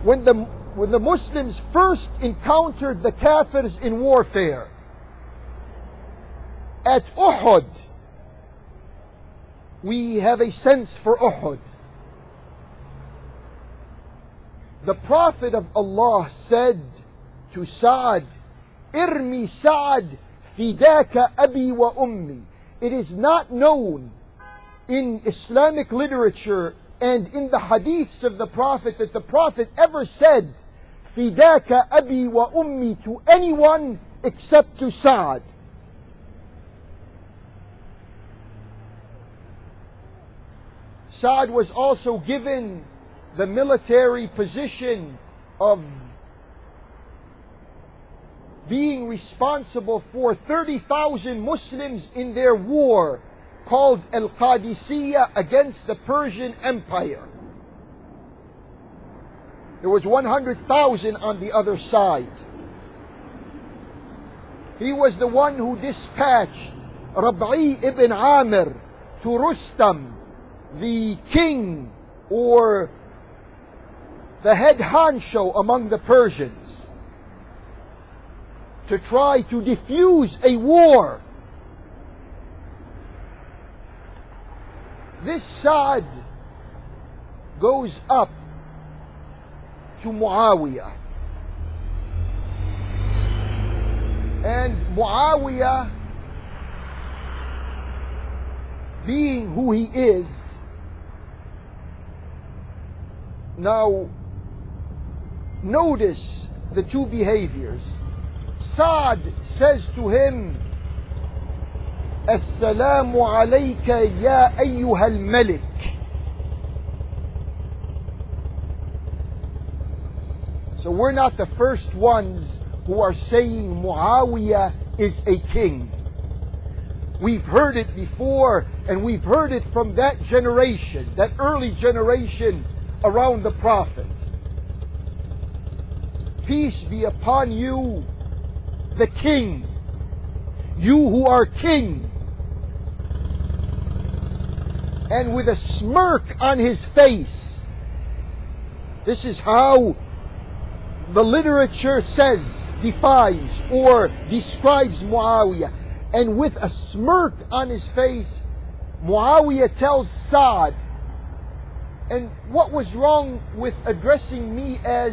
when the Muslims first encountered the Kafirs in warfare at Uhud. We have a sense for Uhud. The Prophet of Allah said to Sa'd, Irmi Sa'd fidaka abi wa ummi. It is not known in Islamic literature and in the hadiths of the Prophet that the Prophet ever said fidaka abi wa ummi to anyone except to Sa'd. Sa'd was also given the military position of being responsible for 30,000 Muslims in their war called Al-Qadisiyah against the Persian Empire. There was 100,000 on the other side. He was the one who dispatched Rab'i ibn Amir to Rustam, the king or the head honcho among the Persians, to try to defuse a war. This Sa'd goes up to Muwaiyah, and Muwaiyah, being who he is, now notice the two behaviors. Sa'd says to him, Assalamu alayka ya ayyuha al-malik. So we're not the first ones who are saying Muawiyah is a king. We've heard it before, and we've heard it from that generation, that early generation around the Prophet. Peace be upon you, the king, you who are king. And with a smirk on his face, this is how the literature says, defines or describes Muawiyah. And with a smirk on his face, Muawiyah tells Sa'd, and what was wrong with addressing me as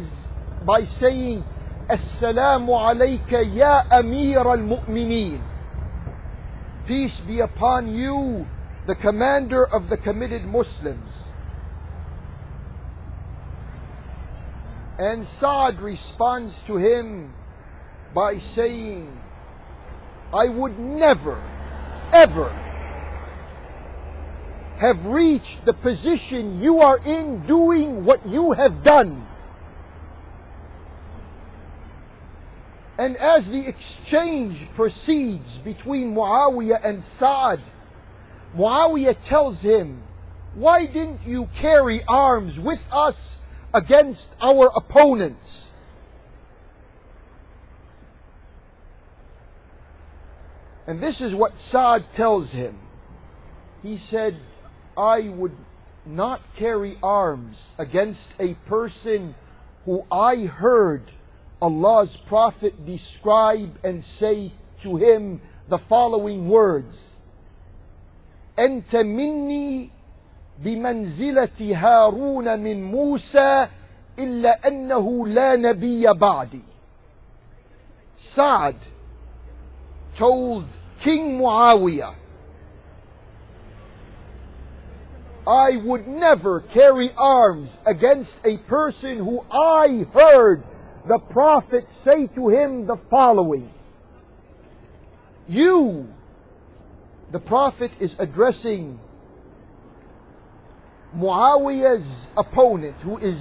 by saying Assalamu alayka ya Amir al-Mu'mineen? Peace be upon you, the commander of the committed Muslims. And Sa'd responds to him by saying, I would never, ever have reached the position you are in doing what you have done. And as the exchange proceeds between Muawiyah and Sa'd, Muawiyah tells him, why didn't you carry arms with us against our opponents? And this is what Sa'd tells him. He said, I would not carry arms against a person who I heard Allah's Prophet describe and say to him the following words: أنت مني بمنزلة هارون من موسى إلا أنه لا نبي بعدي. Sa'd told King Muawiyah, I would never carry arms against a person who I heard the Prophet say to him the following. You, the Prophet is addressing Muawiyah's opponent, who is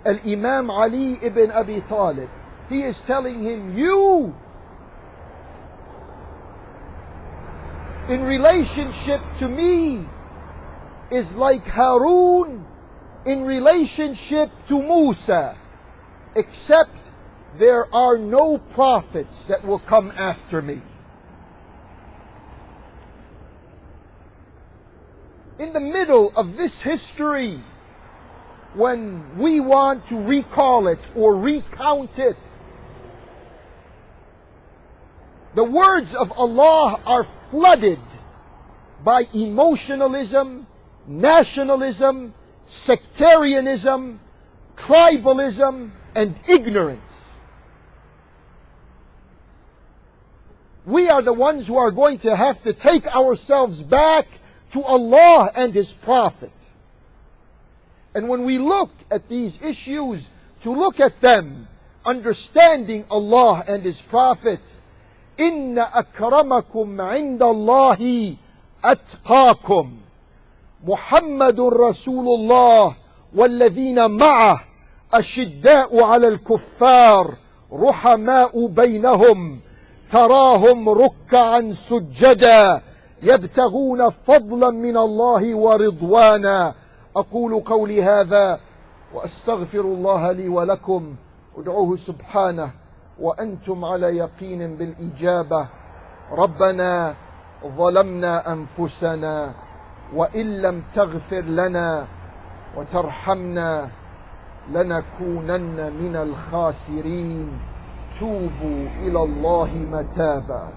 Al-Imam Ali ibn Abi Talib. He is telling him, you, in relationship to me, is like Harun in relationship to Musa, except there are no prophets that will come after me. In the middle of this history, when we want to recall it or recount it. The words of Allah are flooded by emotionalism, nationalism, sectarianism, tribalism, and ignorance. We are the ones who are going to have to take ourselves back to Allah and His Prophet. And when we look at these issues, to look at them, understanding Allah and His Prophet, إِنَّ أَكْرَمَكُمْ عِنْدَ اللَّهِ أَتْقَاكُمْ محمد رسول الله والذين معه أشداء على الكفار رحماء بينهم تراهم ركعا سجدا يبتغون فضلا من الله ورضوانا. أقول قولي هذا وأستغفر الله لي ولكم. ادعوه سبحانه وأنتم على يقين بالإجابة. ربنا ظلمنا أنفسنا وإن لم تغفر لنا وترحمنا لنكونن من الخاسرين. توبوا إلى الله متابا.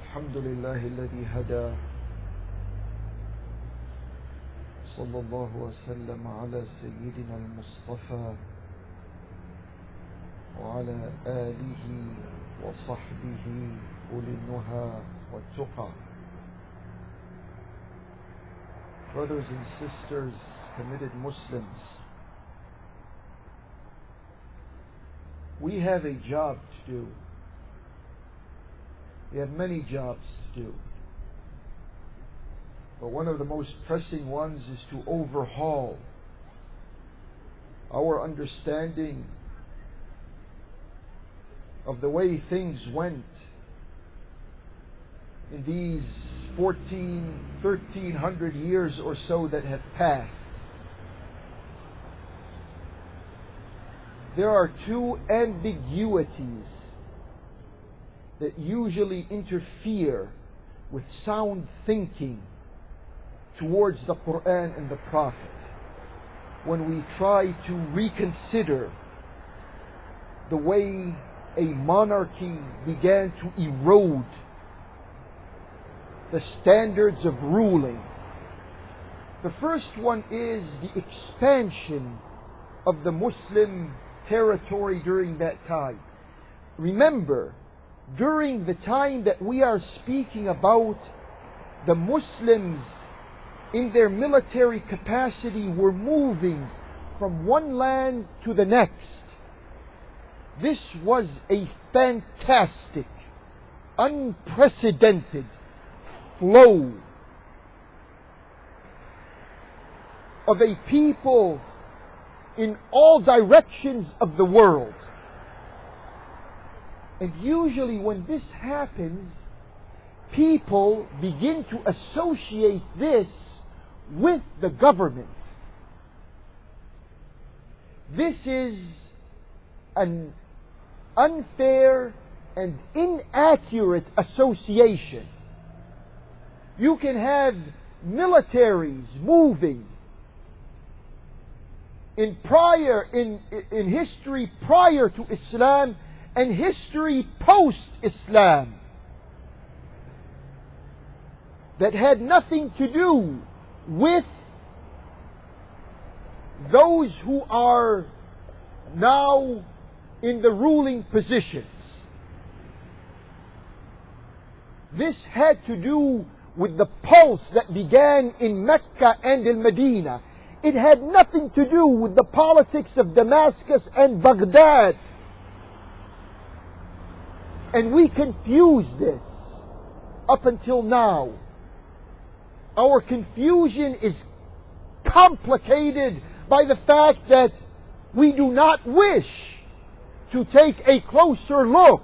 الحمد لله الذي هدى. صلى الله وسلم على سيدنا المصطفى وعلى آله وصحبه أولي النهى والتقى. Brothers and sisters, committed Muslims, we have a job to do. We have many jobs to do. But one of the most pressing ones is to overhaul our understanding of the way things went in these 1300 years or so that have passed. There are two ambiguities that usually interfere with sound thinking towards the Quran and the Prophet when we try to reconsider the way a monarchy began to erode the standards of ruling. The first one is the expansion of the Muslim territory during that time. Remember, during the time that we are speaking about, the Muslims in their military capacity were moving from one land to the next. This was a fantastic, unprecedented flow of a people in all directions of the world. And usually when this happens, people begin to associate this with the government. This is an unfair and inaccurate association. You can have militaries moving in history prior to Islam and history post-Islam that had nothing to do with those who are now in the ruling positions. This had to do with the pulse that began in Mecca and in Medina. It had nothing to do with the politics of Damascus and Baghdad. And we confuse this up until now. Our confusion is complicated by the fact that we do not wish to take a closer look